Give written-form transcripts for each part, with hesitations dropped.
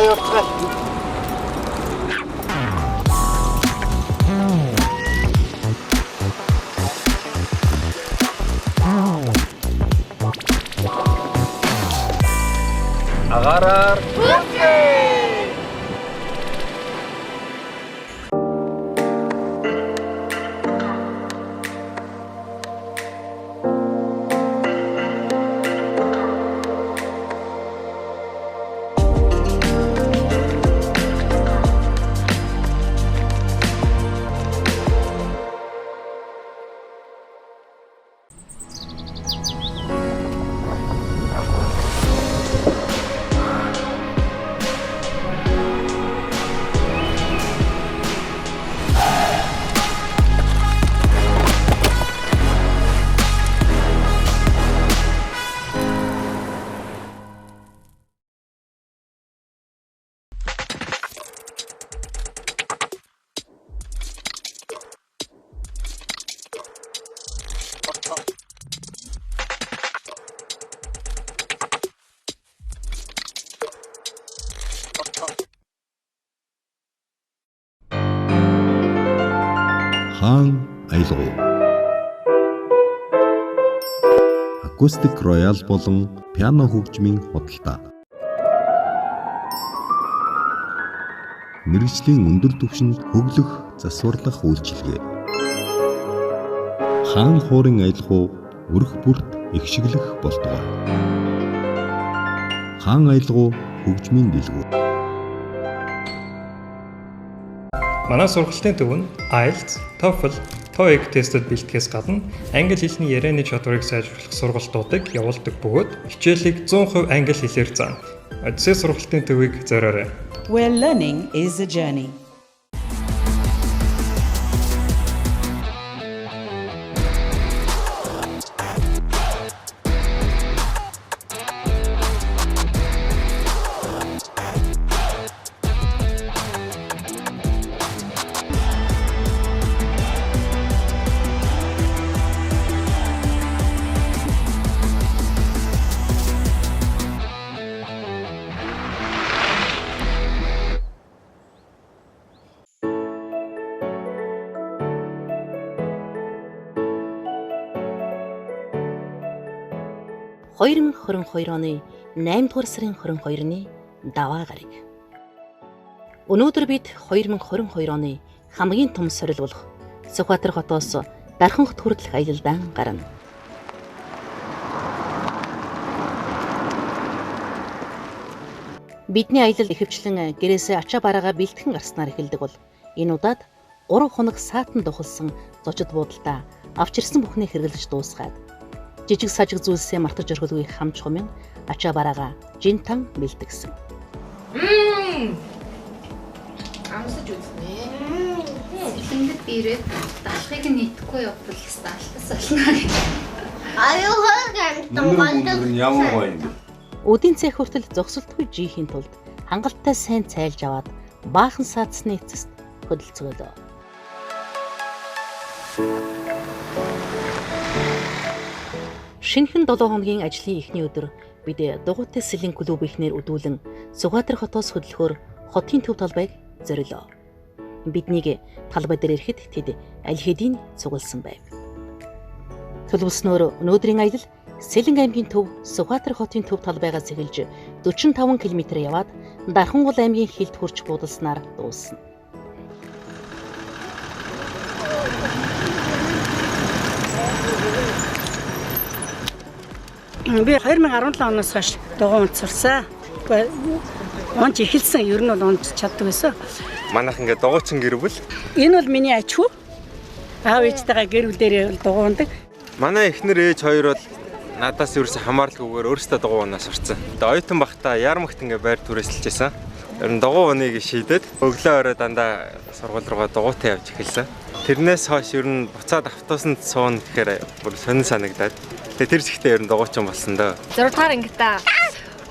явцгаа. Агаараар Хаан аялгау. Акустик роял болон пиано хөгжмийн худалдаа. Мэргэжлийн өндөр түвшинд хөглөх, засварлах үйлчилгээ. Хаан хуурын аялгау өрх бүрт ихшиглэх болтугай. Хаан аялгау хөгжмийн дэлгүүр. Манай сургалтын төв нь IELTS, TOEFL, TOEIC тестүүд бэлтгэхээс гадна англи хэлний ярианы чадварыг сайжруулах сургалтуудыг явуулдаг бөгөөд хичээлийг 100% англи хэлээр заана. Одиссей сургалтын төвийг зориорой. Where learning is a journey. Хоёрын 22 оны 8 дугаар сарын 22-ны даваа гараг. Өнөөдөр бид 2022 оны хамгийн том сорил болох Сүхбаатар хотоос Дархан хот хүртэлх аялалдаан гарна. Бидний аялал ихэвчлэн гэрээсээ ачаа бараагаа бэлтгэн гарснаар эхэлдэг бол энэ удаад 3 хоног саатан духалсан зочид буудалдаа авчирсан бүхнийг хэрэглэж дуусгаад жижиг сажиг зүйлсээ мартаж орхилгүй хамж хумын ачаа бараагаа жинтан бэлтгэсэн. Амсаж үзнэ. Сэлэнгэд ирээд даалхыг нийтгэхгүй явбал сталтас болно. Аюухан гантан ямар гоё юм бэ? Өдийн цай хүртэл зогсолтгүй жихийн тулд хангалттай сайн цайлж аваад баахан саадсны эцэст хөдөлцөөлөө. Шинэхэн 7 хоногийн ажлын эхний өдөр бид дугуйтай сэлэн клуб ихнэр өдүүлэн Сүхбаатар хотоос хөдлөхөөр хотын төв талбайг зориулоо. Биднийг талбай дээр ирэхэд тэд аль хэдийн цугласан байв. Төлөвлөснөөр өнөөдрийн аялал Сэлэн аймгийн төв Сүхбаатар хотын төв талбайгаас эхэлж 45 км яваад Дархангул аймгийн хилд хүрч буудалснаар дуусна. Би 2017 оноос хойш дугуй унтсарсан. Унж эхэлсэн ер нь бол унж чаддаг байсан. Манайх ингээд дугуйчин гэр бүл. Энэ бол миний аж хүү. Аав ээжтэйгээ гэр бүл дээр дугуй ундаг. Манай эхнэр ээж хоёр бол надаас ерөөсө хамааралгүйгээр өөрсдөө дугуй унаас сурцсан. Тэгээ оюутан багтаа Ярмагт ингээд байр түрээсэлжсэн. Ер нь дугуй уныг шийдээд өглөө орой дандаа сургууль руугаа дугуйтай явж эхэлсэн. Тэрнээс хойш ер нь буцаад автобусанд сууна гэхээр бүр сонин санагдаад. Тэгээ тэр зэгтээ ер нь дугуйчин болсон доо. 6 дахь ангита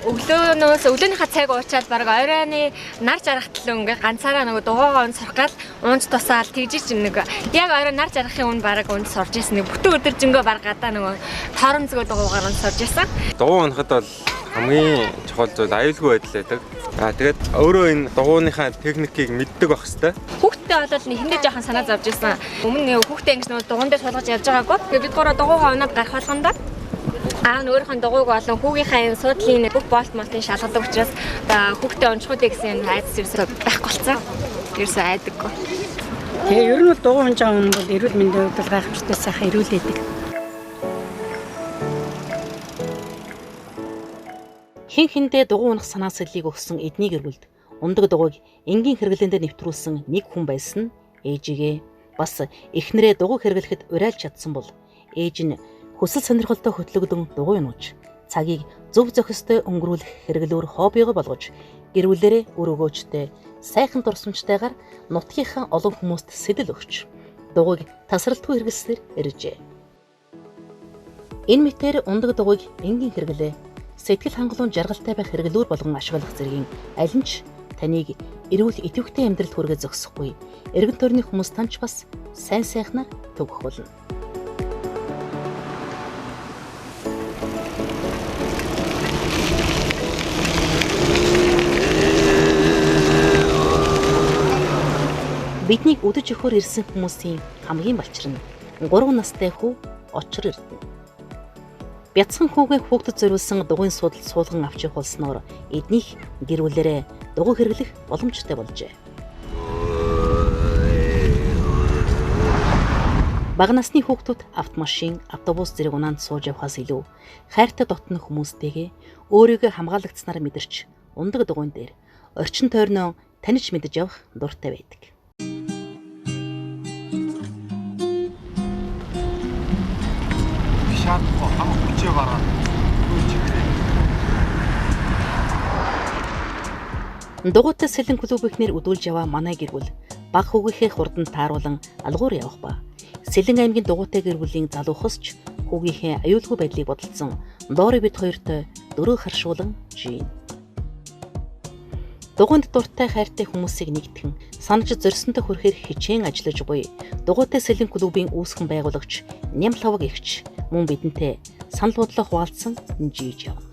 өглөөнийхөө цайг уучаад баг оройны нар жаргахтлаа ингээ ганцаараа нөгөө дугуйгаа унсрах гал унж тусаал тэгжиж нэг яг орой нар жаргахын үн баг унж сурж ирсэн. Бүтэн өдөр жингөө баг гадаа нөгөө тоорон згөө дугуйгаар унж сурж ирсэн. Дугуй унахад бол хамгийн чухал зүйл аюулгүй байдал байдаг. Тэгээд өөрөө энэ дугуйныхаа техникийг мэддэг байх хэрэгтэй. Хүүхдтэй болоод нэхэндээ жоохон санаа зовж ирсэн. Өмнө хүүхдээ ингэж нэг дугуйндээ суулгаж явж байгаагүй. Тэгээд бид гурав дугуйгаа унаад гарах болгондоо аав нь өөрийнхөө дугуйг болон хүүгийнхаа энэ суудлын бүх болт молтын шалгадаг учраас хүүхдээ уншихуудыг гэсэн айдас ерөөсөө байхгүй болсон. Ерөөсөө айдаггүй. Тэгээ ер нь бол дугуй унж байгаа хүн бол эрүүл мэндийн хувьд бол гайхамшигтай сайхан эрүүлээдэг. Хин хиндээ дугуй унах санаа сэрлийг өгсөн эднийг эргүүлд ундаг дугуйг энгийн хэрэглээндээ нэвтрүүлсэн нэг хүн байсан нь ээжигээ. Бас эхнэрээ дугуй хэрэглэхэд урайлж чадсан бол ээж нь хүсэл сонирхолтой хөтлөгдөн дугуй нууж цагийг зөв зохистой өнгөрүүлэх хэрэглөөр хоббигоо болгож гэр бүлэрээ өр өгөөжтэй сайхан дурсамжтайгаар нутгийнхаа олон хүмүүст сэтэл өгч дугуйг тасралтгүй хэрэглэснээр иржээ. Энэ мэтээр ундаг дугуйг энгийн хэрэглээ сэтгэл хангалуун жаргалтай байх хэрэглөөр болгон ашиглах зэргийн аль нь ч таныг эрүүл идэвхтэй амьдралд хүргэж зогсохгүй эргэн тойрны хүмүүс танч бас сайн сайхнаар төгөх болно. Биднийг үдэж өгөхөөр ирсэн хүмүүсийн хамгийн балчир нь 3 настай хүү очир эрдэнэ. Бяцхан хүүгээ хүүхдэд зориулсан дугуйн суудалд суулган авч явуулсноор эднийх гэр бүлэрээ дугуй хэрэглэх боломжтой болжээ. Бага насны хүүхдүүд автомашин, автобус зэрэг унаанд сууж явхаас илүү хайртай дотно хүмүүстэйгээ өөрийгөө хамгаалагдсанаар мэдэрч ундаг дугуйн дээр орчин тойрноо таниж мэдэж явах дуртай байдаг. Шаардлагагүй хамаг хүчээ бараад Дугуйтай сэлэн клуб ихнэр өдүүлж яваа манай гэр бүл баг хүүгийнхээ хурданд тааруулан алгуур явах ба Сэлэн аймгийн дугуйтай гэр бүлийн залуу хосч хүүгийнхээ аюулгүй байдлыг бодолцсон доорой бид хоёртой дөрөв харшуулан жийн. Дугуйд дуртай хайртай хүмүүсийг нэгтгэн санаж зорьсонтой хүрэхээр хичээн ажиллаж буй дугуйтай сэлэн клубын үүсгэн байгуулагч Нямлаваг эгч мөн бидэнтэй санал бодлоо хуваалцсан жийж явна.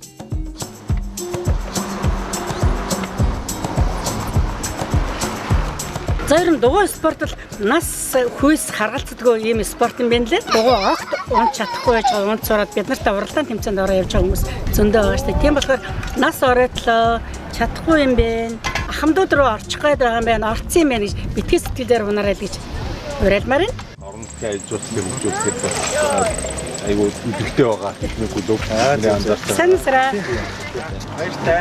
Зарим дугуй спорт л нас хүйс харгалцдаггүй юм спорт юм байна лээ. Дугуй огт унж чадахгүй байж байгаа унж сураад бид нарт уралдаан тэмцээнд ороо явж байгаа хүмүүс зөндөө байгаа шүү дээ. Тийм болохоор нас ороотлоо чадахгүй юм бэ. Ахмадууд руу орчих гээд байгаа юм байна. Орцсон юм байна гэж битгий сэтгэлээр унаарай л гэж уриалмаар байна. орнотын ажилуулсныг айгуу өдөртэй байгаа техникүүд өг Санасра. Баяртай.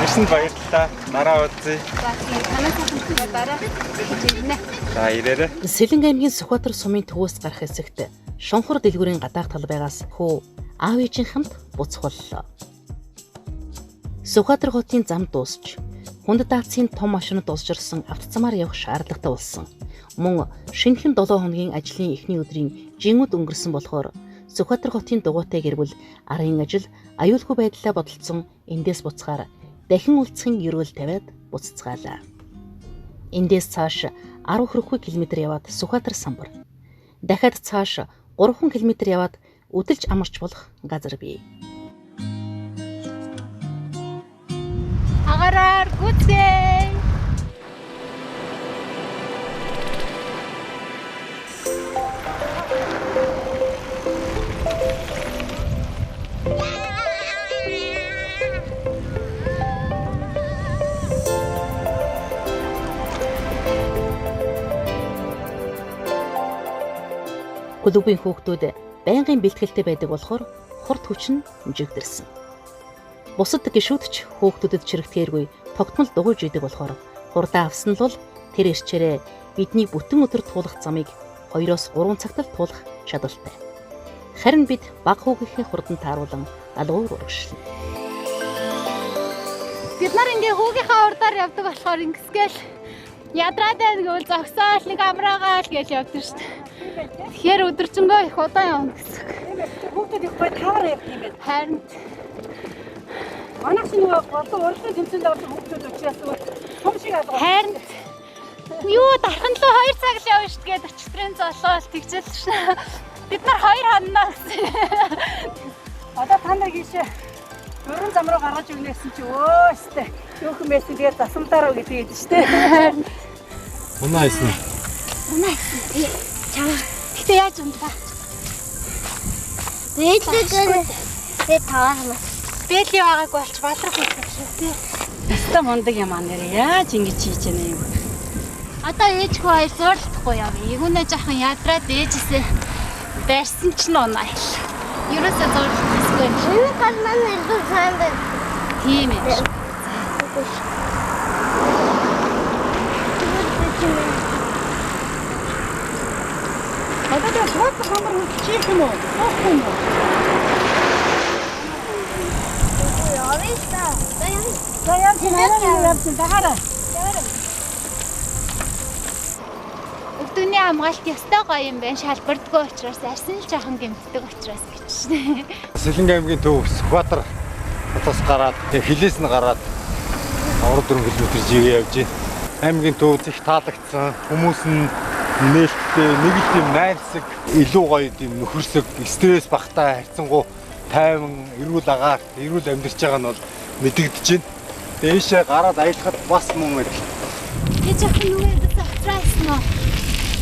Ирсэнд баярлалаа. Дараа уулзъя. За ирээрэй. Сэлэн аймгийн Сүхбаатар сумын төвөөс гарах хэсэгт шонхор дэлгүүрийн гадаах талбайгаас хүү аав ээжийн хамт буцах боллоо. Сүхбаатар хотын зам дуусч хүнд даацын том машинууд олжирсан автоцамаар явах шаардлагатай болсон. Мөн шинэхэн 7 хоногийн ажлын эхний өдрийн жингүүд өнгөрсөн болохоор Сүхбаатар хотын дугуйтай гэр бүл арын ажил аюулгүй байдлаа бодолцсон эндээс буцахаар дахин үлдсэхин ерөөл тавиад буцацгаалаа. Эндээс цааш 10 хүрэхгүй километр яваад Сүхбаатар самбар. Дахиад цааш 3 км яваад өдөлж амарч болох газар бий. Агараар гүцээ. Клубын хүүхдүүд байнгын бэлтгэлтэй байдаг болохоор хурд хүч нь жигдэрсэн. Бусад гишүүдч хүүхдүүдэд чирэгдэхээргүй тогтмол дугуйж идэг болохоор хурдаа авсан л бол тэр ирчээрээ бидний бүтэн өдөр туулах замыг 2-3 цагт л туулах чадвартай. Харин бид баг хүүгийнхээ хурданд тааруулан алгуур урагшлаа. Бид нар ингээ хүүгийнхээ хурдаар явдаг болохоор ингэсгээл ядраад байнгул зогсоол нэг амраагаал гэж явдаг шүү дээ. Тэгэхээр өдөржингөө их удаан явна гэсэн. Хүүхдүүд их бай тавар явдаг юм байна. Харин Манайх нөгөө голдон урлагийн тэмцээнд орсон хүүхдүүд учраас том шиг алгаа. харин юу дархан л 2 цаг л явна шүү дээ. 40 өдрийн золоол тэгжэл шээ. Бид нар 2 хоноо гэсэн. Одоо та нар гişэ Дөрвөн зам руу гаргаж өгнө гэсэн чи өөстэй. Юухэн байсан тэгээд засамдаараа гэдэг шүү дээ. Унаа хийсэн. Гэтэ яаж унтаа? Тэгээд таваармаа. Бэлий байгаагүй болч балрах гэсэн тий. Яста мундаг юм аа нэр яаж ингэж хийж яана юм. Одоо ээжгүй хоёр зуурлахгүй яв. Игүнэ жоохон ядраад ээжээсээ барьсан ч нь унаа. Ерөөсөө зуурлахгүй. Энэ гал маань ирдүү сайн байна. Тийм ээ. Одоо вот хамар чих юм уу? Охин уу? Яваа. Заяа тийм дагаараа. Өдөөний хамгаалт ёстой гоё юм байна. Шалбардгүй учраас арьсан л жоохон гэмтдэг учраас гэж шнэ. Сэлэнг аймгийн төв Сүхбаатар хотоос гараад хилээс нь гараад 3-4 км жигээ явж байна. Аймгийн төв их таалагдсан. Хүмүүс нь нээлттэй, нэг л тийм найрсаг, илүү гоё тийм нөхөрсөг, стресс багтаа хайрцангуй тайван, эрүүл агаар, эрүүл амьдарч байгаа нь бол мэдэгдэж байна. Дээшээ гараад аялахад бас мөн адил. Гэж яах юм бэ? Завтрайсан уу?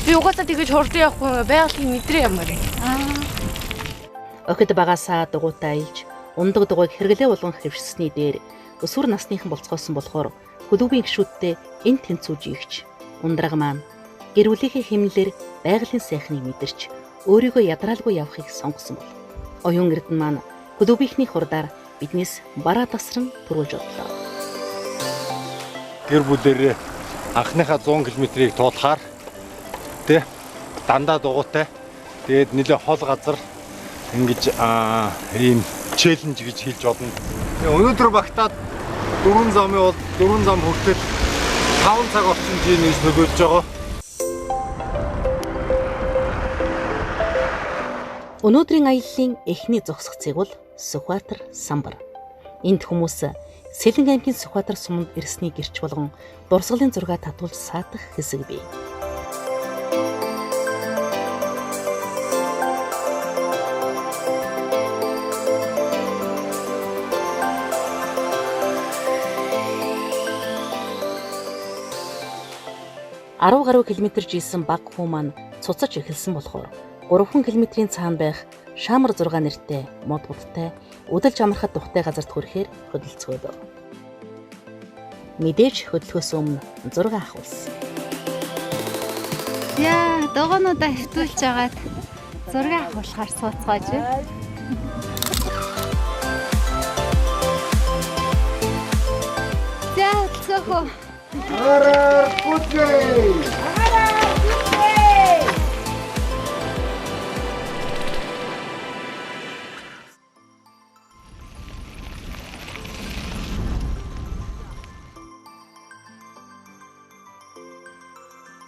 Би угаасаа тэгэж хурдан явахгүй байгалийн мэдрээ ямар юм. Охид багасаа дугуйтаа аялж, ундаг дугуйг хэрэглээ болгон хэвшсэний дээр өсвөр насныхан болцгоосон болохоор хөдөөгийн гишүүдтэй энэ тэнцүүж ийгч. Ундраг маань гэр бүлийнхээ хэмнэлээр байгалийн сайхныг мэдэрч өөрийгөө ядраалгүй явахыг сонгосон бол. Оюун эрдэнэ маань хөдөөбийнхний хурдаар биднээс бараа тасран төрүүлж одлоо. Гэр бүлэрээ анхныхаа 100 км-ийг туулахаар дандаа дугуйтай. Тэгээд нэлээ хол газар ингэж ийм челленж гэж хэлж бодно. Өнөөдөр багтаад 4 замын бол 4 зам хүртэл 5 цаг орчим жинээс нөлөөлж байгаа. Өнөөдрийн аяллаа эхний зогсгцыг бол Сүхбаатар самбар. Энд хүмүүс Сэлэнг аймгийн Сүхбаатар суманд ирсний гэрч болгон дурсгалын зураг татуулж саадах хэсэг бий. Гаруй километр жийсэн баг хүү маань цуцаж эхэлсэн болохоор 3 км-ийн цаана байх Шаамар 6 нэртэй мод будтай өдөлж амархад тухтай газарт хүрэхээр хөдөлцгөөд. Мэдээж хөдлөхөөс өмнө зураг авахулсан. Яа, догоонуудаа хөвтүүлж агаад зураг авахулахаар сууцгааж. За, хөдлөхөө. Араар бүтэй.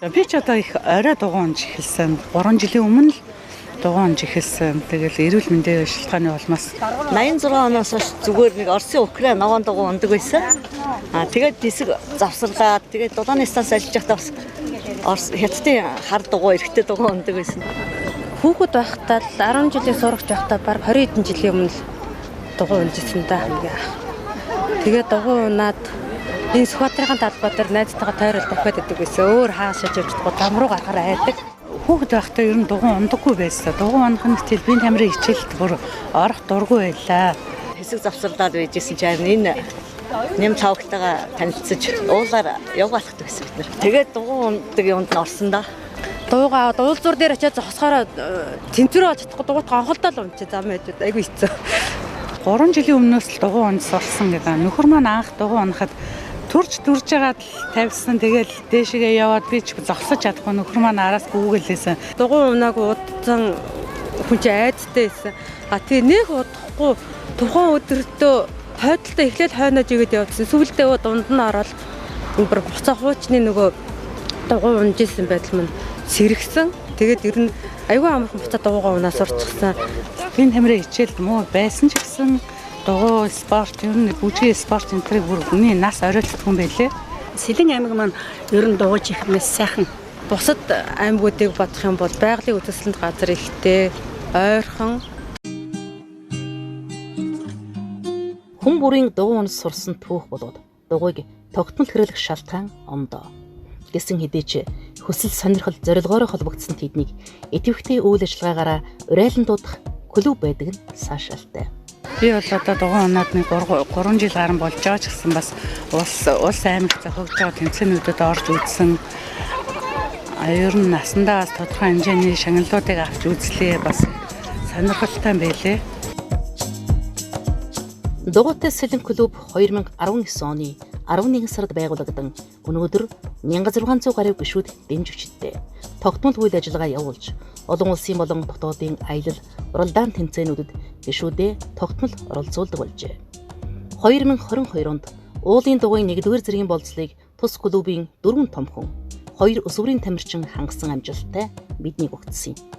Би ч одоо их орой дугуун онж эхэлсэн. 3 жилийн өмнө л дугуун онж эхэлсэн. Тэгэл эрүүл мэндийн шалтгааны улмаас 86 оноос хойш зүгээр нэг Оросын Украин ногоон дугуун ундаг байсан. Тэгээд дисэг завсарлаад тэгээд дулааныснаас алж явахдаа бас Орос хятадын хар дугуй эрэгтэй дугуун ундаг байсан. Хүүхэд байхдаа л 10 жилийн сурагч байхдаа баг 20 хэдэн жилийн өмнө л дугуй унжсэн да. Тэгээд дугуй унаад энэ Сүхбаатарын талбай дээр найзтайгаа тойрол дахиад идэг байсан. Өөр хаашаа явж чадахгүй зам руу гарахаар айдаг. хүүхэд байхдаа ер нь дугуун ундаггүй байсан. Дугуун унах нь гэтэл би тамирын хичээлд бүр орох дургүй байлаа. Хэсэг завсарлаад байжсэн чинь энэ нэм цавгтайгаа танилцж уулаар явгаалах гэсэн бид нар. Тэгээд дугуун ундаг юмд нь орсон да. Дуугаа уулзуур дээр очиад зогсохоор тэнцвэрөө чадахгүй дугуйтаа онхолдол унчаа зам байж айгүй хэцүү. 3 жилийн өмнөөс л дугуун унж сурсан гэдэг. Нөхөр маань анх дугуун унахад төрж дуржгаад тавьсан. Тэгэл дээшгээ яваад би ч зогсож чадахгүй нөхөр маань араас гүүгэлээсэн. Дугуун унаагүй удсан хүн чинь айдтай байсан. Тэгээ нэг удахгүй тухайн өдөртөө хойдолтой эхлээд хойноож игээд явдсан. Сүүлдээ дунд нь ороод бүр буцаа хуучны нөгөө дугуун унж исэн байдал мань сэрэгсэн. Тэгээд ер нь айгүй амархан буцаа дугуйгаа унаа сурчихсан. Би тамирын хичээлд муу байсан ч гэсэн дугуй спорт ер нь бүжгийн спорт энтрийг бүр миний нас оройлох хүн байлээ. Сэлэн аймаг маань ер нь дугуйж ихнээс сайхан. Бусад аймагуудыг бодох юм бол байгалийн үзэсгэлэнт газар ихтэй, ойрхон. Хүн бүрийн дугуй унд сурсан түүх болоод дугуйг тогтмол хэрэглэх шалтгаан ондоо. Гэсэн хэдий ч хүсэл сонирхол зорилгоороо холбогдсон тэднийг идэвхтэй үйл ажиллагаагаараа урайлан дуудах клуб байдаг нь саашаалтай. Би бол одоо дугуй унаад нэг 3 жил гарсан болж байгаа ч гэсэн бас улс аймагт хөгжиж байгаа тэмцээнүүдэд орж үзсэн. Ер нь насандаа бас тодорхой хэмжээний шагналуудыг авч үзлээ. Бас сонирхолтой байлээ. Дугуйтай сэлэн клуб 2019 оны 11 сард байгуулагдсан өнөөдөр 1600 гаруй гишүүд дэмж өчтдээ тогтмол үйл ажиллагаа явуулж олон улсын болон дотоодын аялал уралдаан тэмцээнүүдэд гишүүдээ тогтмол оролцуулдаг болжээ. 2022 онд уулын дугуйн 1-р зэргийн болцлыг тус клубын 4 том хүн 2 өсвөрийн тамирчин хангасан амжилттай биднийг өгсөн юм.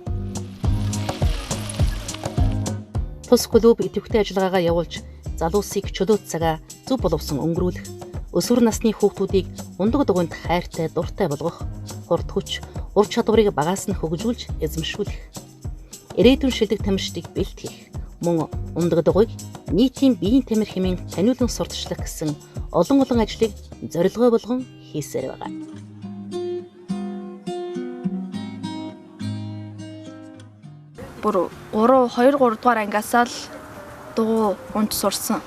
Тус клуб идэвхтэй ажиллагаагаа явуулж залуусыг чөлөөт цагаа зөв боловсон өнгөрүүлэх, өсвөр насны хүүхдүүдийг ундаг дугуйнд хайртай, дуртай болгох, хурд хүч, ур чадварыг багаас нь хөгжүүлж эзэмшүүлэх, ирээдүйн шилдэг тамирчдыг бэлтгэх, мөн ундаг дугуйг нийтийн биеийн тамир хэмээн таниулан сурталчлах гэсэн олон ажлыг зорилгоо болгон хийсээр байгаа. Бүр 2-3 дугаар ангиас л дугуй унд сурсан.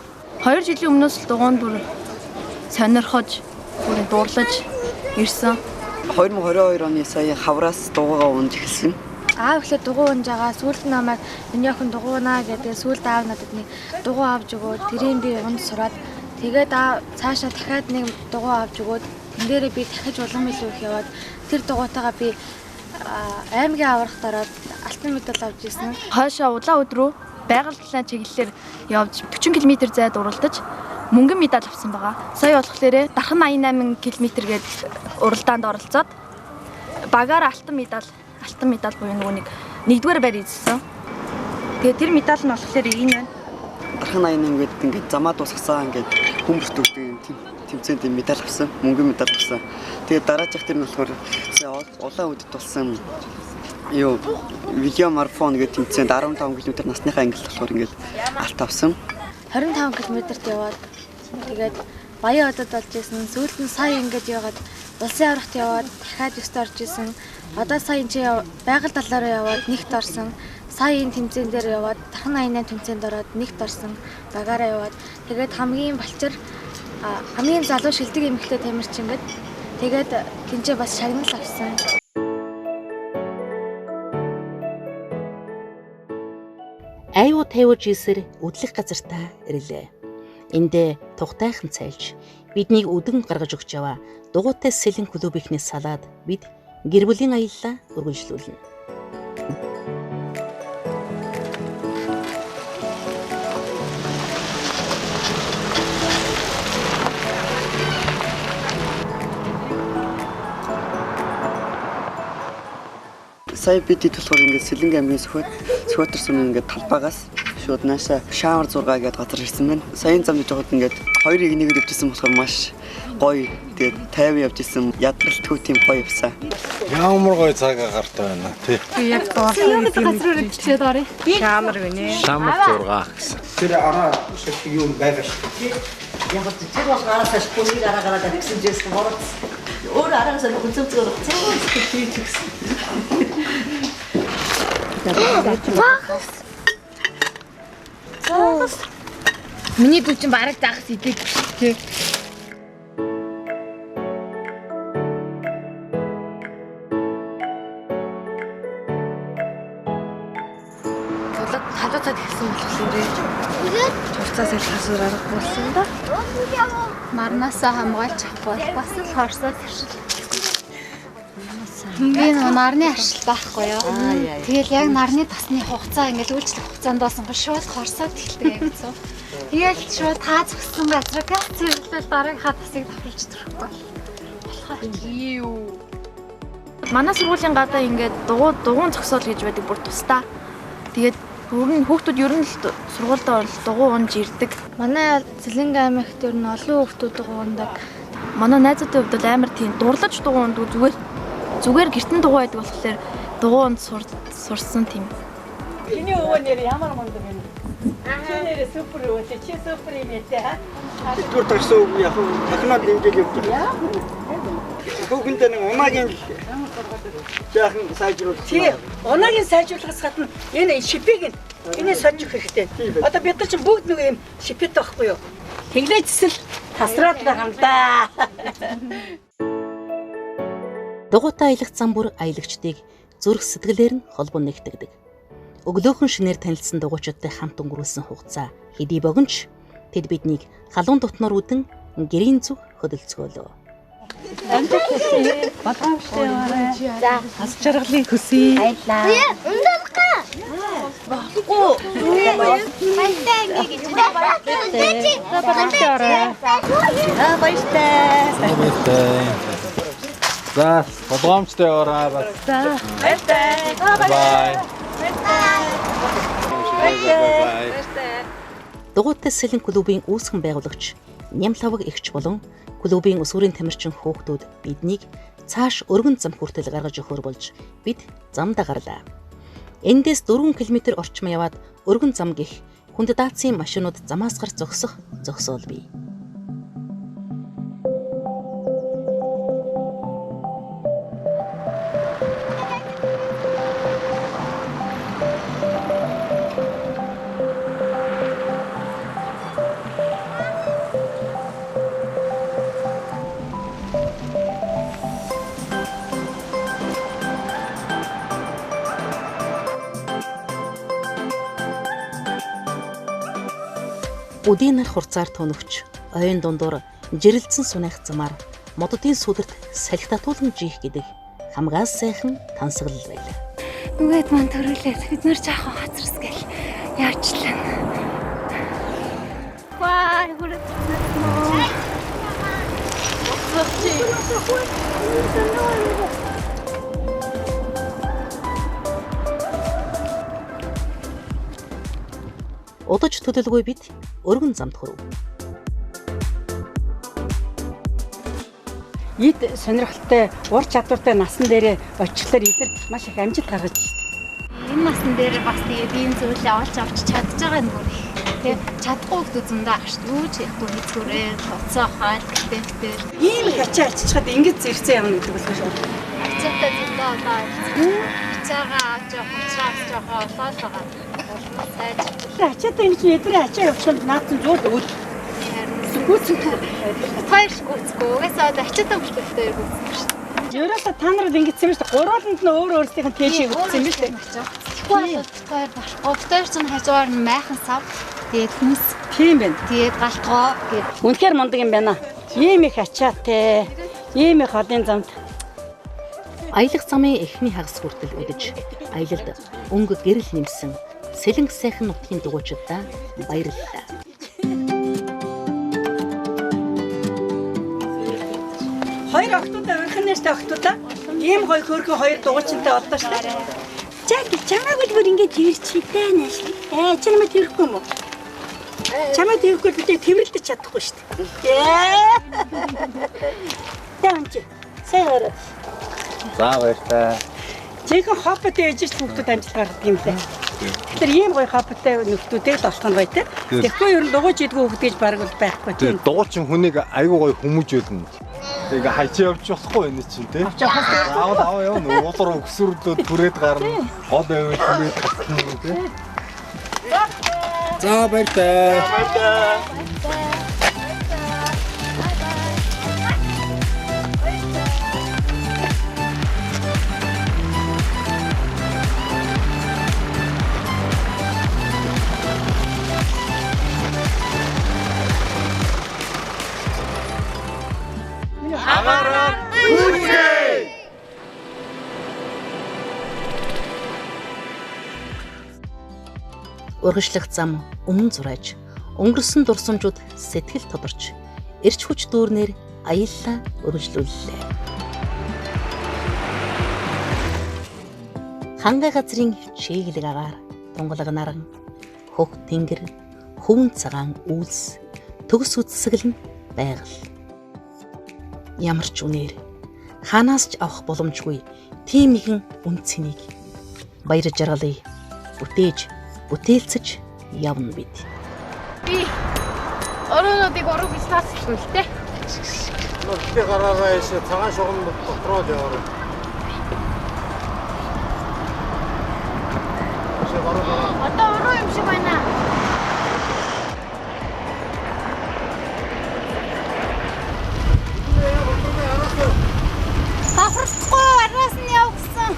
2 жилийн өмнөөс л дугуйнд бүр сонирхож, бүр дуурлаж ирсэн. 2022 оны сая хавраас дугуйгаа унж эхэлсэн. Аав ихлэ дугуй унж байгаа. Сүүлд нь намайг миний охин дугуйнаа гэдэг сүүлд аав надад нэг дугуй авч өгөөд тэрийг би унд сураад тэгээд цаашаа дахиад нэг дугуй авч өгөөд тэн дээрээ би дахиж улам илүү их яваад тэр дугуйтайгаа би аймгийн аврах дараад алтан медаль авч ирсэн. Хойшоо улаан өдрөө байгальдлын чиглэлээр явж 40 км зайд уралдаж мөнгөн медаль авсан байгаа. Сая болохоор дархан 88 км гээд уралдаанд оролцоод багаар алтан медаль буюу нэг 1-р байр эзэлсэн. Тэгээ тэр медаль нь болохоор энэ байна. Дархан 88 гээд ингээд замаа дуусгасан ингээд хүмүүст өгдөг тэмцээнд медаль авсан, мөнгөн медаль авсан. Тэгээ дараачих тэр нь болохоор улаан үдэд болсон видео марафон гэдэг тэмцээнд 15 км насныхаа ангилал болохоор ингээд алт авсан. 25 км-т яваад тэгээд Баян хотод болж исэн. Сүүлд нь сая ингээд яваад улсын аврагт яваад дахиад өстө орж исэн. Одоо сая энэ байгаль талаараа яваад нэгт орсон. Сая энэ тэмцээн дээр яваад дахин 88 тэмцээнд ороод нэгт орсон. Багаараа яваад тэгээд хамгийн балчир хамгийн залуу шилдэг эмэгтэй тамирчин гээд тэгээд тэнцээ бас шагнал авсан. Аюу тайвууж ийсэр үдлэх газартаа ирлээ. Эндээ тухтайхан цайлж биднийг үдэн гаргаж өгч яваа дугуйтай сэлэн клубийнхнээс салаад бид гэр бүлийн аяллаа үргэлжлүүлнэ. Сая бид болохоор ингээд Сэлэнг аймгийн Сүхбаатар сумын ингээд талбайгаас шууд наашаа шаавар 6 гэдэг газар ирсэн байна. Саяын замд жоход ингээд 2-1-ээр явжсэн болохоор маш гоё. Тэгээд 50 явжсэн ядралтгүй тийм гоё явсан. Ямар гоё цагаа гартай байна тий. Яг доотлоо газар үргэлжлээд орё. Шаамар гинэ. Шаамар 6 гэсэн. Тэр араа шиг юм байгаа шүү. Яг л тэр бол гараас шпүнийг араа гэсэн жист борц. Өөр араас нь үзүүцгээр цэвэрсэн. Миний дүү чинь бараг заахс идэг тий. Халуцаад ихсэн болохоор чурцаас ил хасуур арга болсон да. Марнаасаа хамгаалж авахгүй бас л хорсоод иршил. Би нарны аршил байхгүй юу. Тэгэл яг нарны тасны хугацаа ингээл үйлчлэх хугацаанд басан шууд хорсоод эхэлдэг гэсэн. Тэгэл шууд таа зөксөн газар гэцэрлэл дараагийнхаа тасыг давхилж төрөхгүй. Юу. Манай сургуулийн гадаа ингээд дугуун зөксөөл гэж байдаг бүр тусдаа. Тэгээд хүүхдүүд ер нь сургуультай бол дугуй унж ирдэг. Манай Сэлэнг аймагт ер нь олон хүүхдүүд дугуй ундаг. Манай найзуудын хувьд бол амар тийм дурлаж дугуй ундаг зүгээр гэртэн дугуй байдаг болохоор дугуй унд сурсан тийм. Чиний өвөө нэр ямар мундаг юм? Чинээрээ супер өөлөө. Чи супер юм ээ. Түр тарсан яг дахнаад дэмжиж явж байгаа. Бүгдээ нэг унагийн жаахан сайжруулах. Тий. Унагийн сайжруулахаас гадна энэ шипийг энэ сольж өгөх хэрэгтэй. Одоо бид нар чинь бүгд нэг юм шипэт байхгүй юу? Тэглээ зэсэл тасраад байгаа юм да. Дугуйтай аялах зам бүр аялагчдыг зүрх сэтгэлээр нь холбоо нэгтгэдэг. Өглөөхөн шинээр танилцсан дугуйчдтай хамт өнгөрүүлсэн хугацаа хэдий богинч тэд биднийг халуун дотноор үдэн гэрийн зүг хөдөлцгөөлөө. Батгамштай яваарай. За, ас жаргалыг хүсье. Баярлаа. Ундалгаа. Баггүй. Баяртай гэж баяртай. Батгамштай яваарай. Баяртай. За, болгоомжтой яваарай бас. За. Баяртай. Бай. Баяртай. Дугуйтай сэлэн клубын үүсгэн байгуулагч Нямлаваг эгч болон клубын өсвөрийн тамирчин хүүхдүүд биднийг цааш өргөн зам хүртэл гаргаж өгөхөр болж бид замдаа гарлаа. Эндээс 4 км орчим яваад өргөн зам гих хүнд даацын машинууд замаас гарч зогсох зогсоол бий. Үдийн нар хурцаар төнөгч, ойн дундуур жирэлцэн сунайх замаар мододын сүлэрт салхитатуулан жиих гэдэг хамгаас сайхан тансаглал байлаа. Нүгэд мань төрүүлээд бид нар жаахан хацрас гэл яачлаа. Ваа, хүрээ. Удаж төдөлгүй бид өргөн замд хүрэв. Эд сонирхолтой, ур чадвартай насан дээрээ очихлоор эдгээр маш их амжилт гаргаж байна. Энэ насн дээр бас тэгээд ийм зүйлээ олж авч чадж байгаа нь бүр их. Тэ чадахгүй хүмүүс зөндөө ах шүү. Юу ч яахгүй хэцгүүрээ, тоцоо хаал гэхтэй. Ийм их ачаа аччихад ингэж зэрцээ явна гэдэг бол шүү. Ачаатай зөндөө одоо ачаагаа жоохон олоод байгаа. Ачаатай энэ чинь эдрээ ачаа явуулсан наадсан зүйл үүд. Хоёр гүцгүй. Угаасаа одоо ачаатай бүлтэлтэй гүцсэн шүү. Ерөөсө та нарыг ингэсэн юм шүү. Гурвууланд нь өөр өөрсдийнх нь тээшээ өгсөн юм шүү. Тэгвэл говтойр чинь хажуугаар нь майхан сав. Тэгээд хүнс. Тийм байна. Тэгээд галтгоо гэд. Үнэхээр мундаг юм байна. Ийм их ачаатай. Ийм их холын замд. Аялах замын эхний хагас хүртэл үдэж, аялалд өнгө гэрэл нэмсэн сэлэнг сайхан нутгийн дугуйчдаа баярлалаа. Хоёр охтуудаа урьхан нэртэй охтуудаа ийм гоё хөргөн хоёр дугуйчтай боллоо шүү дээ. Жааки чамайг л бүр ингэж ирчихтэй нааш. Чи намайг тэрхгүй юм уу? Чамайг тэрхгүй би тэрвэрлдэж чадахгүй шүү дээ. Тэнч. Саяар. За баяртай. Жихэн хоппотой ээжч хүүхдүүд амжилт гаргадаг юм лээ. Тэр ийм гоё хоппотой нөхдүүдээ л олох нь баятай. Тэгэхгүй ер нь дугуйч идэггүй хүүхд гэж бараг бол байхгүй тийм. Дугуйчин хүнийг аягүй гоё хүмүүжүүлнэ. Тэгээ хайчаа явж болохгүй энэ чинь тий. Аваа явна. Уулар өксөрлөө түрээд гарна. Гол байвал түрээд гарна тий. За баяртай. Урагшлах зам өмнө зурайж, өнгөрсөн дурсамжууд сэтгэл тодорч, эрч хүч дүүрнээр аяллаа өргөжлүүллээ. Хангай газрын чиглэг агаар, тунгалаг наран, хөх тэнгэр, хүүн цагаан үйлс, төгс үтсгэлэн байгаль. Ямар ч үнээр ханаас ч авах боломжгүй тийм нэгэн үн цэнийг баяр жаргалыг бүтээж бүтээлцэж явна бид. Би оройнуудыг орох гэж таасахгүй л дээ. Нөлтөө гараараа ийш цагаан шугам дотроо л яваарай. Одоо ороо юм шиг байна. Сафрахгүй араас нь явсан.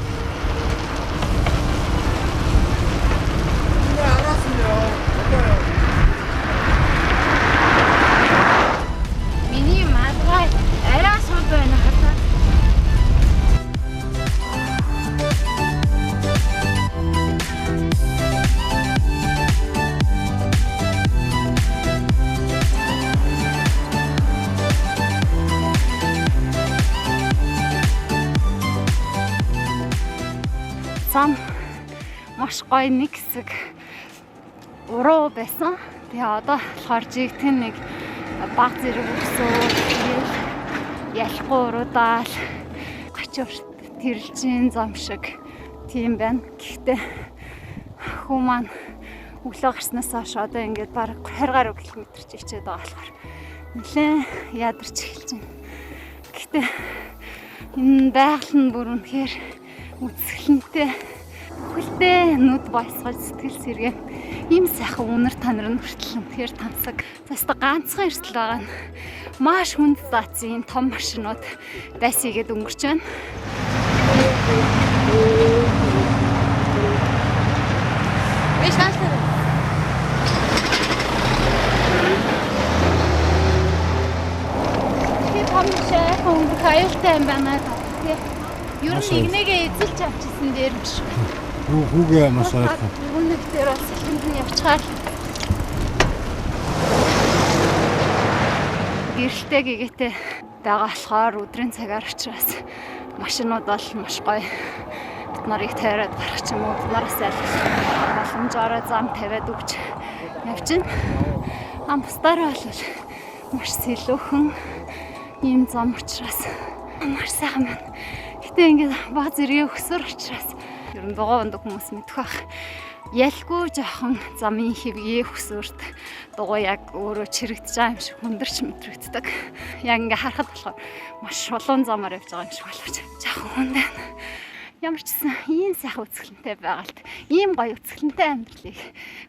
Араас нь яа. Миний малгай арай сууд байна хатаа. Зам маш гоё нэг хэсэг уруу байсан. Тэгээ одоо болохоор жигтэн нэг баг зэрэг өсөөр ялахгүй уруудаал гачвар тэрэлжин зам шиг тийм байна. Гэхдээ хүү маань өглөө гарснаас хойш одоо ингээд бараг 20 гаруй километр чичээд байгаа болохоор нэлээд ядарч эхэлж байна. Гэхдээ энэ байгаль нь бүр үнэхээр үсгэлэнтэй хөлтэй нүд баясгал сэтгэл сэргэн ийм сайхан үнэр танар нь хүртэл үнэхээр тансаг. Заста ганцхан эрсдэл байгаа нь маш хүнд заацын том машинууд дайсыгээд өнгөрч байна. Биш хаалт. Тэр том шээ өнгөрөх аюултай юм байна даа. Ер нь нэгнээгээ эзэлж авчихсан дээр биш үү? Хүүгээ маш сайхан. Үнэг дээр бас хэлэнд нь явчихаар. Гэрэлтэй гэгээтэй байгаа болохоор өдрийн цагаар учраас машинууд бол маш гоё. Бид нарыг тавиад гарах ч юм уу, бид нараас боломжоор зам тавиад өгч явж байна. Бусдаараа бол маш сэлүүхэн ийм зам учраас маш сайхан байна. Гэтэ ингээд баг зэрэг өсөр учраас ер нь дугуй ундаг хүмүүс мэдэх бах. Ялгүй жоохон замын хэвгээ өсөрт дугуй яг өөрөө чирэгдэж байгаа юм шиг хүндэрч мэдрэгддэг. Яг ингээ харахад болохоор маш улуун замаар явж байгаа юм шиг боловч жоохон хүндэн. Ямар ч гэсэн ийм сайхан үзэсгэлэнтэй байгальд ийм гоё үзэсгэлэнтэй амьдралыг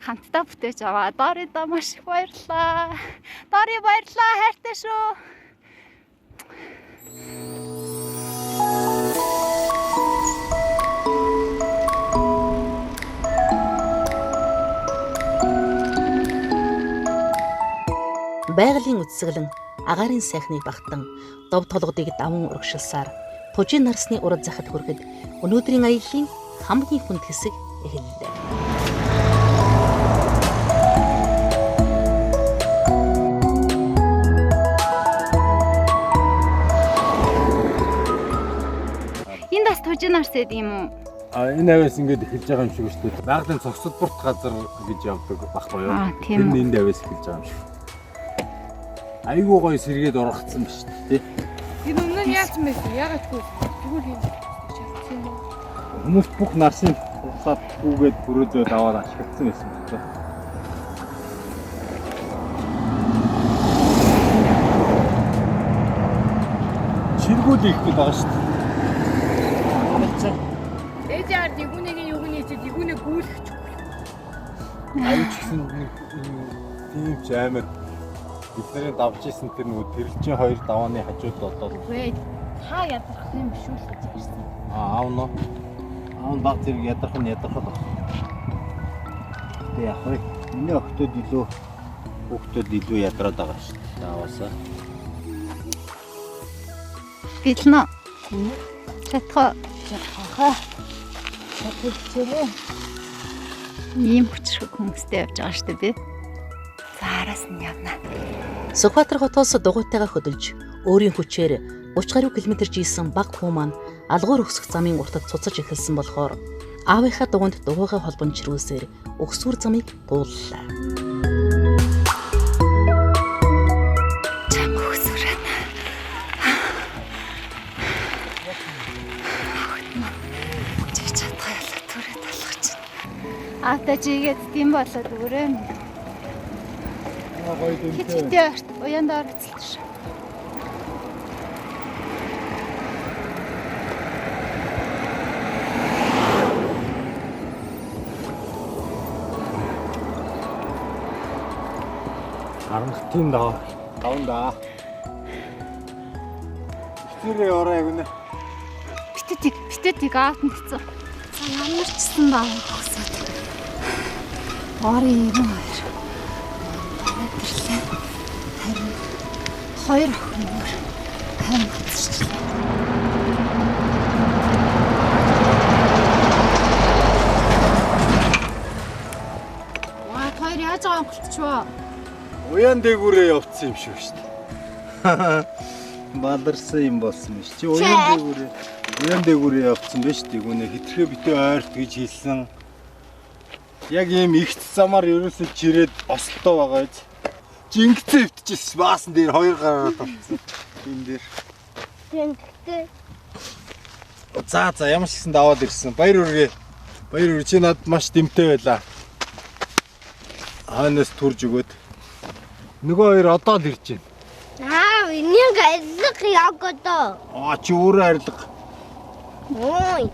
хамтдаа бүтээж аваа. Доридо маш их баярлалаа. Дори баярлалаа, хайртай шүү. Байгалийн үзэсгэлэн агаарын сайхныг багтан дов толгодыг даван урагшилсаар тужийн нарсны урад захад хүрэхэд өнөөдрийн аяллаа хамгийн хүнд хэсэг эхэллээ. Энд бас тужийн нарс гэдэг юм уу? Энэ авиас ингэж эхэлж байгаа юм шиг шүү дээ. Байгалийн цогцод бүрт газар гэж явдаг баггүй юу? Тэр нь энд авиас эхэлж байгаа юм шиг. Айгуу гоё сэргээд ургацсан биш тий. Энэ өмнө нь яасан бэ? Ягаад гэвэл зүгээр юм шалтгаан юм уу? Хүмүүс бүх нарсын уцаад хүүгээд бүрөөдөө даваад ашигласан байсан юм байна. Чиргүүл их гээд байгаа шүү дээ. Ээж яар нэгүнэгийн юуны чи нэгүнээ гүйлгэж. Аюуч гэсэн нэг тийм ч амар бидний давж исэн тэр нөгөө тэрэлжин хоёр давааны хажууд одоо Үгүй та ядрах юм биш үү гэж ярьсан. аав нь баг зэрэг ядрах нь ядрах. Тэг яг хөө энэ хүүхдүүд илүү ядраад байгаа шүү дээ. Аваасаа. Бидлнэ. Чадхаа. Чадчихвээ. Ийм хүчрэг хүмүүстэй явж байгаа шүү дээ би. Заараас нь явна. Сүхбаатар хотоос дугуйтайгаа хөдөлж өөрийн хүчээр 30 гаруй километр жийсэн баг хүү маань алгуур өсөх замын уртад цуцаж эхэлсэн болохоор аавынхаа дугуйнд дугуйгаа холбомжруулсээр өгсүр замыг тууллаа. Ата чигээд тийм болоод өгөрөө. Гоё дүнтэй. Хичээдээ орт уянд орцолж. Харамх тийм давна. Ихтэрээ ороо гэнэ. Битэтик аавтан хэцүү. Ямарчсан баа хөсөд. Орын 92. Тэрлээ. Харин 2 охин өөр. Харин гоцорчлаа. Ваа, хоёр яаж байгаа юм болчихвоо? Уян дээгүүрээ явцсан юм шиг шүү дээ. Баларсан юм болсон биш. Чи уян дээгүүрээ явцсан биш үү? Гүнэ хитрхээ битээ ойрт гэж хэлсэн. Яг ийм ихт замаар ерөөсөө чирээд ослоо байгаа биз. Жингцээ өвтчихсэн баасан дээр 2 гараад болцсон. Энд дээр. Жингцээ. За ямар ч гэсэн даваад ирсэн. Баяр үргээ чи надад маш дэмтэй байлаа. Хаанаас турж өгөөд. Нөгөө хоёр одоо л ирж байна. Энийг арилга ягодоо. Чи өөрөө арилга. Ой,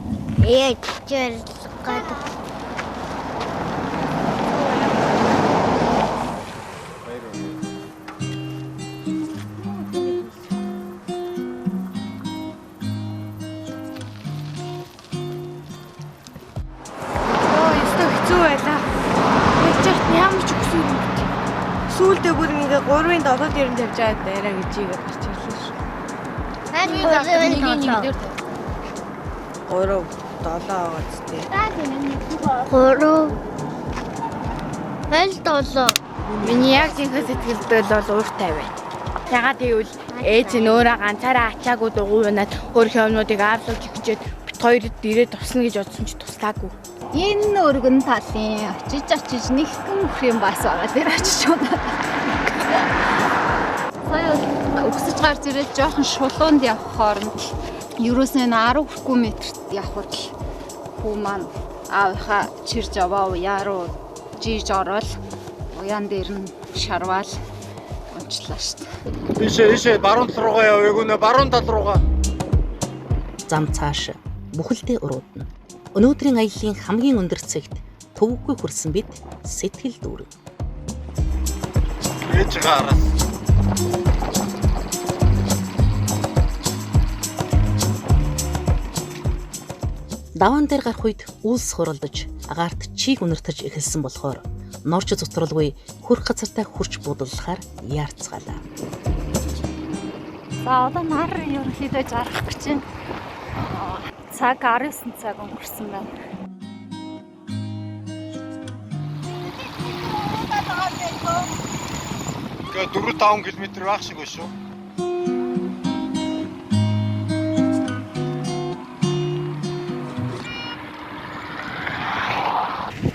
чи арилга гэдэг. Сүүлдээ бүр ингээ 3-ын 7 дээр тавьж байгаа дээрээ гэж игээд гарч ирлээ шүү. Хань 3-ын 1 дээр 3 7 байгаа ч тийм. 3 7. Миний яг жинхэнэ сэтгэлдээ бол ууртай байна. Ягаад гэвэл ээж нь өөрөө ганцаараа ачаагүй дугуй унаад өөрийнхөө өмнөдийг аавлуулж хичээд бит хоёрод ирээд тусна гэж бодсон ч туслаагүй. Энэ өргөн талын очиж нэгхэн өх юм бас байгаа дээр очиж унаа. Сая өсөж гарч ирээд жоохон шулуунд явах хооронд ерөөсөө 10 хүрэхгүй метрт явхад хүү маань аавынхаа чирж аваа уяа руу жиж ороод уяан дээр нь шарвал унчлаа шүү дээ. Ийшээ баруун тал руугаа явъя гүнэ баруун тал руугаа. Зам цааш бүхэлдээ уруудна. Өнөөдрийн аяллаа хамгийн өндөр цэгт төвөггүй хүрсэн бид сэтгэл дүүрэн. Ээж гараас. Даваан дээр гарах үед үйлс хуралдаж, агаарт чийг үнэртэж эхэлсэн болохоор норч зутралгүй хөрх газартаа хурч буудаллахаар яарцгаалаа. За одоо нар ерөнхийдөө жаргах гэж байна. Цаг 19 цаг өнгөрсөн байна. Гэ 4-5 км байх шиг байна шүү.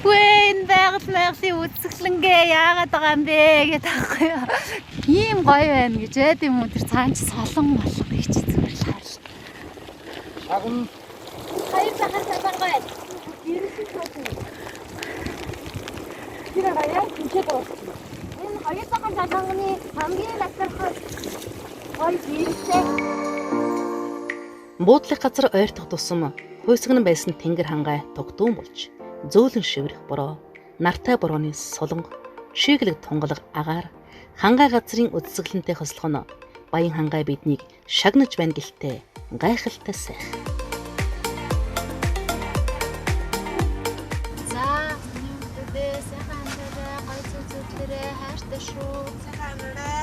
Гүн байгаль үзэсгэлэнгээ яагаад байгаа юм бэ гэдэг аахгүй юу. Ийм гоё байна гэж байд юм уу тэр цаанч солон болох гэж зүгээр л харал. Шагн Хоёр цагаар цагаар гоё. Ерөнхий цаг. Тэр баяа хинчээд байна. Энэ хоёр цагаар цагааны хамгийн латархай гоё биесээ. Буудлах газар ойртох тусам хуйсган байсан тэнгэр хангай тогтуун болж зөөлөн шиврэх бороо, нартай борооны солонго, шиглэг тунгалаг агаар, хангай газрын үдсгэлэнтэй хослох нь баян хангай биднийг шагнаж байна гэлтэй гайхалтай сайх. За, нүдээ сайхан амраа, гоё зүйлээрээ хайртай шүү. Сайхан амраа.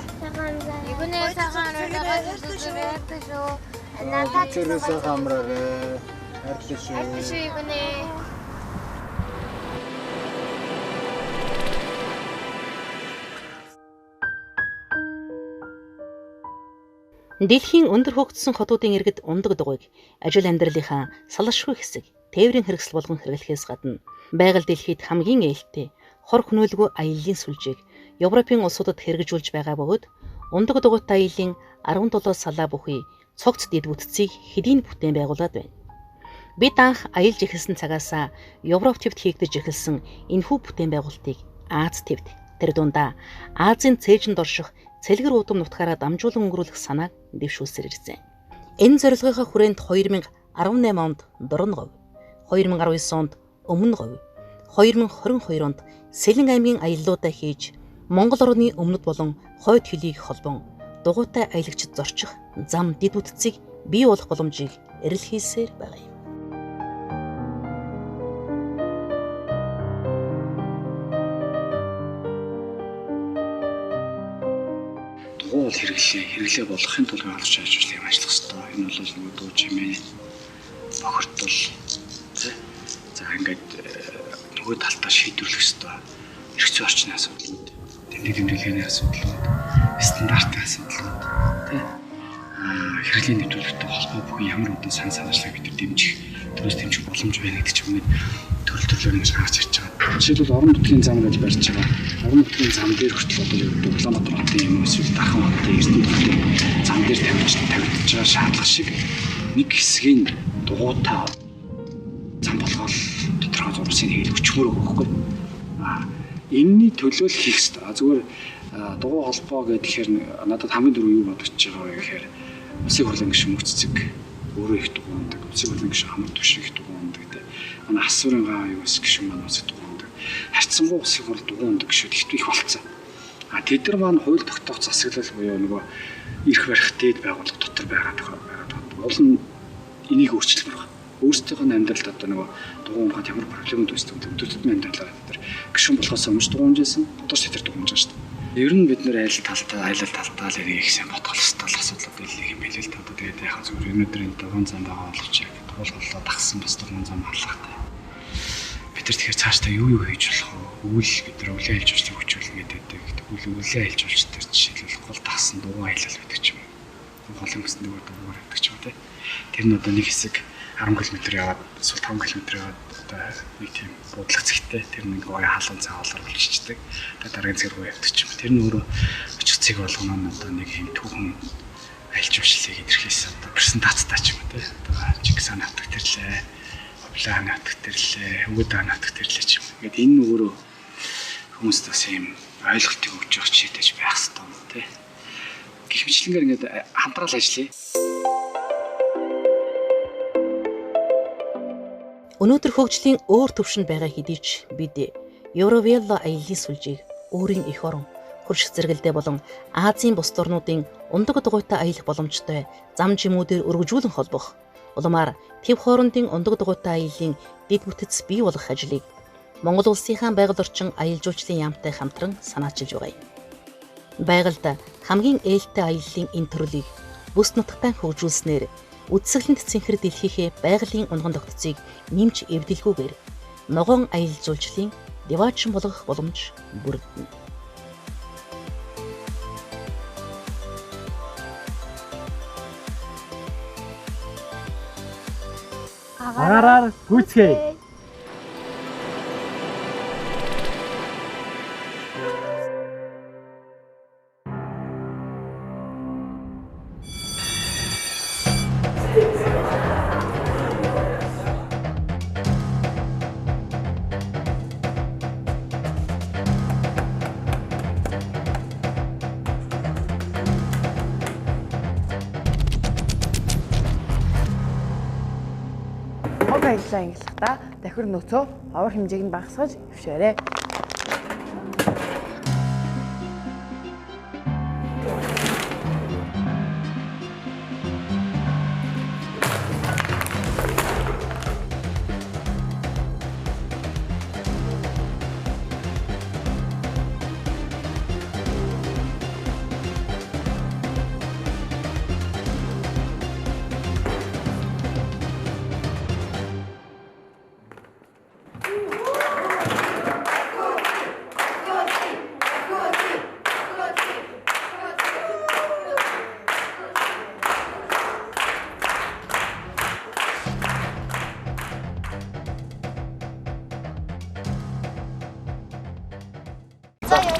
Игүнээ сайхан амраа, гоё зүйлээрээ хайртай шүү. Надад сайхан амраа. Хайртай шүү. Хайртай шүү игүнээ. Дэлхийн өндөр хөгжсөн хотуудын иргэд ундаг дугуйг ажил амьдралынхаа салшгүй хэсэг тээврийн хэрэгсэл болгон хэрэглэхээс гадна байгаль дэлхийд хамгийн ээлтэй хор хөнөөлгүй аяллаа сүлжээг Европын улсуудад хэрэгжүүлж байгаа бөгөөд ундаг дугуйтай аяллаа 17 салаа бүхий цогц дэд бүтцийг хэдийн бүтээн байгуулад байна. Бид анх аялж эхэлсэн цагаас Европ твд хийгдэж эхэлсэн энэхүү бүтээн байгуулалтыг Аз твд тэр дундаа Азийн цээжинд орших цэлгэр уудам нутгаараа дамжуулан өнгөрүүлэх санааг дэвшүүлсээр ирсэн. Энэ зорилгынхаа хүрээнд 2018 онд Дорн говь, 2019 онд Өмнө говь, 2022 онд Сэлэн аймгийн аяллуудаа хийж Монгол орны өмнөд болон хойд хөлийг холбон дугуйтай аялагчид зорчих зам дэд үтцийг бий болох боломжийг эрэлхийлсээр байгаа юм. Дугуй хэрэглээ болгохын тулд олж ажиллах юм ажиллах хэрэгтэй. Энэ бол нөгөө дуу чимээ бохирдол за ингээд нөгөө талтаа шийдвэрлэх хэрэгтэй. Эрх зүйн орчны асуудлууд, тэмдэглэлийн асуудлууд, стандартын асуудлууд тий хэрэглээ нэвтрүүлэгтэй холбоо бүхэн ямар үдэн санаачлаг бид дэмжих төрөөс дэмжих боломж байна гэдэг чинь ингээд төрлөөр гарч ирж байгаа. Жишээлбэл орон нутгийн зам гэж барьж байгаа. Орон нутгийн зам дээр хүртэл одоо Улаанбаатар хотын юм эсвэл Дархан хотын Эрдэнэтийн зам дээр тавигдж байгаа шаардлага шиг нэг хэсгийн дугуйтай зам болгоод тодорхой зургийн хийх өчмөр өгөхгүй. Энэний төлөөл хийх хэрэгтэй. Зүгээр дугуй холбоо гэхээр надад хамгийн дөрөв юу бодож байгаа вэ гэхээр Улсын хурлын гишүүн мөццөг өөрөө их дугуй ундаг. Улсын хурлын гишүүн хамар түвшин их дугуй ундаг. Манай асуурын гав юус гишүүн маань улсын дугуй ундаг. Харьцангуй улсын хурл дугуй ундаг гишүүд их болцсон. Тэд нар маань хууль тогтоох засаглал буюу нөгөө эрх барих дээд байгууллага дотор байгаа. Уул нь энийг өөрчлөлмөр байна. Өөрсдийнхөө амьдралд одоо нөгөө дугуй унгахад ямар проблем үүсдэг вэ? Төдөлтний амьдралаар бид нар гишүүн болохоос өмнө дугуй унжсэн, одоо ч тэр дугуй унжсан шүү дээ. Ер нь бид нэр аялал талтаа л эрийг их сайн бодох хэрэгтэй асуудал байлиг юм байл л та. Одоо тэгээд яг зөвхөн өнөөдөр энэ дугуйн зам байгаа боловч яг туулгалаа тагсан бас дугуйн зам халахтай. Бид нар тэгэхээр цаашдаа юу хийж болох вэ? Үйл бид нар өвлөө айлж уулзах хүчүүлнэ гэдэг. Өвлөө айлж уулзах төр жишээлбэл гол тагсан дугуйн аялал гэдэг ч юм уу. Голын өсөнд дугуйн гэдэг ч юм уу тий. Тэр нь одоо нэг хэсэг 10 км яваад эсвэл 5 км яваад одоо нэг тийм буудлах зэгтэй тэр нэг гоё халуун цаагаар үлччихдэг. Тэгээд дараагийн зэрэг гоё явдаг ч юм. Тэр нь өөрөө очих цэг болгоно нь одоо нэг юм түүхэн айлж уучлалыг илэрхийлсэн одоо презентацтай ч юм уу тий. Одоо Чингис хаан хатдаг тэрлээ, Ховлаан хатдаг тэрлээ, Өвгөд хаан хатдаг тэрлээ ч юм. Ингээд энэ өөрөө хүмүүст бас юм ойлголтыг өгч явах чийдэж байх хэрэгтэй тий. Гэх мэтлэнгээр ингээд хамтраал ажиллая. Өнөөдөр хөгжлийн өөр төвшөнд байгаа хэдий ч бид Eurovelo аяллаа сүлжээг өөрийн эх орон, хөрших зэрэгэлдээ болон Азийн бус орнуудын ундаг дугуйтай аялах боломжтой зам жимүүдээр өргөжүүлэн холбох, улмаар төв хоорондын ундаг дугуйтай аяллаа дэд бүтэц бий болгох ажлыг Монгол улсынхаа байгаль орчин аялал жуулчлалын яамтай хамтран санаачилж байгаа юм. Байгальд хамгийн ээлтэй аяллаа энэ төрлийг бүс нутагтаа хөгжүүлснээр үдсгэлэнт цэнхэр дэлхийнхээ байгалийн унган тогтцыг нэмж эвдэлгүйгээр ногоон аялал жуулчлалын деваачин болгох боломж бүрдэнэ. Агаараар гүйцгээе. Аяллаа ангиллахдаа давхир нөөцөө овор хэмжээг нь багасгаж өвшөөрэй.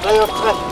За явцгаа.